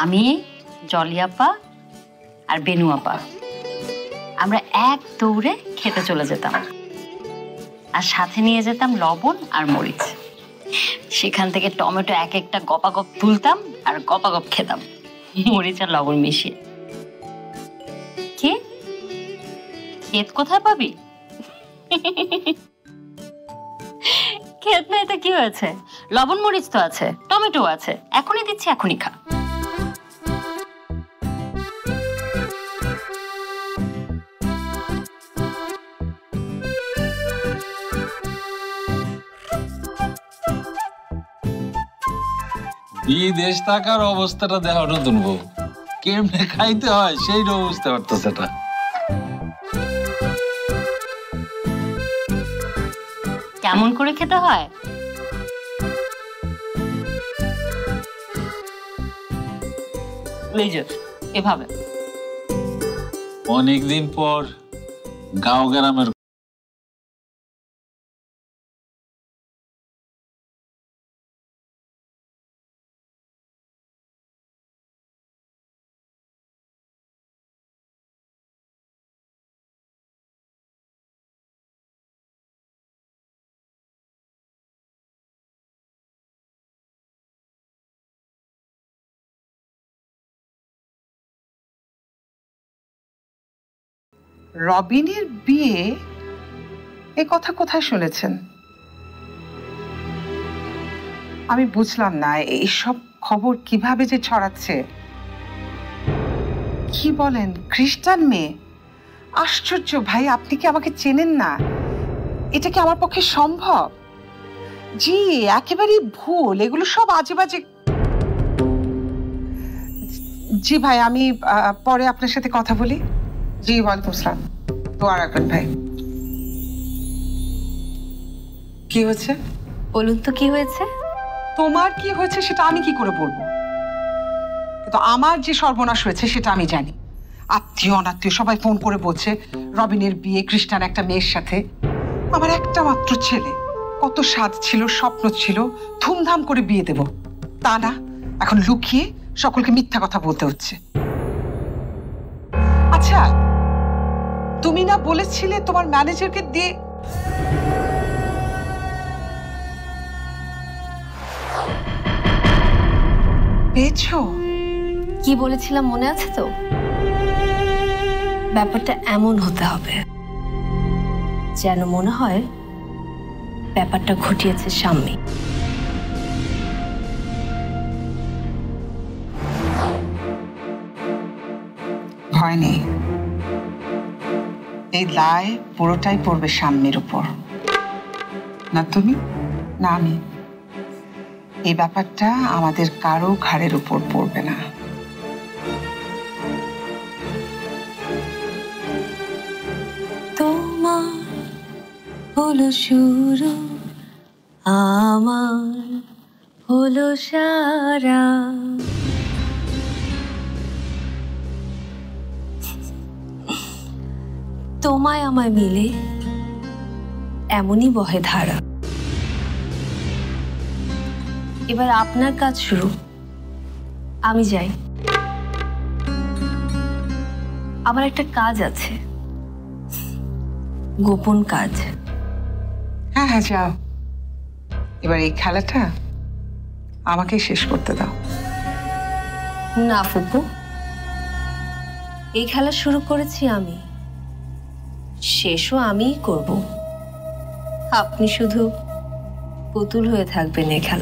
আমি, জলি আপা আর বেনু আপা আমরা এক দৌড়ে খেতে চলে যেতাম, আর সাথে নিয়ে যেতাম লবণ আর মরিচ। সেখান থেকে টমেটো এক একটা গপাগপ তুলতাম আর গপাগপ খেতাম মরিচ আর লবণ মিশিয়ে। কি ক্ষেত কোথায় পাবি? ক্ষেত নাই তো কি হয়েছে, লবণ মরিচ তো আছে, টমেটো আছে, এখনই দিচ্ছি, এখনই খা। বিদেশ থাকার অবস্থাটা দেখা নতুন বউ কেমনে খাইতে হয় সেইটাও বুঝতে পারতেছে না। কেমন করে খেতে হয়? এভাবে। অনেকদিন পর গাঁও গ্রামের রবিনের বিয়ে, এ কথা কোথায় শুনেছেন? আমি বুঝলাম না এইসব খবর কিভাবে যে ছড়াচ্ছে। কি বলেন, খ্রিস্টান মেয়ে? আশ্চর্য ভাই, আপনি কি আমাকে চেনেন না? এটা কি আমার পক্ষে সম্ভব? জি একেবারেই ভুল, এগুলো সব আজে বাজে। জি ভাই, আমি পরে আপনার সাথে কথা বলি। জি ওয়ালাইকুম আসসালাম, দোয়া রাখবেন ভাই। কি হয়েছে বলুন তো, কি হয়েছে? তোমার কি হয়েছে সেটা আমি কি করে বলবো? কিন্তু আমার যে সর্বনাশ হয়েছে সেটা আমি জানি। আত্মীয় অনাত্মীয় সবাই ফোন করে বলছে রবিনের বিয়ে খ্রিস্টান একটা মেয়ের সাথে। আমার একটা মাত্র ছেলে, কত স্বাদ ছিল, স্বপ্ন ছিল ধুমধাম করে বিয়ে দেব, তা না, এখন লুকিয়ে সকলকে মিথ্যা কথা বলতে হচ্ছে। আচ্ছা, তুমি না বলেছিলে তোমার ম্যানেজারকে দিয়ে? পেয়েছো? কি বলেছিলাম মনে আছে তো? ব্যাপারটা এমন হতে হবে যেন মনে হয় ব্যাপারটা ঘটিয়েছে স্বামী। ভয় নেই, এই দায় পুরোটাই পড়বে স্বামীর উপর। না তুমি না আমি, এই ব্যাপারটা আমাদের কারো ঘাড়ের উপর পড়বে না। তোমার হলো শুরু, আমার হলো সারা, তোমায় আমায় মিলে এমনই বহে ধারা। এবার আপনার কাজ শুরু, আমি যাই। আমার একটা কাজ আছে, গোপন কাজ। হ্যাঁ হ্যাঁ যাও, এবার এই খেলাটা আমাকে শেষ করতে দাও। না ফুপু, এই খেলা শুরু করেছি আমি, শেষও আমিই করব। আপনি শুধু পুতুল হয়ে থাকবেন এই খেলা।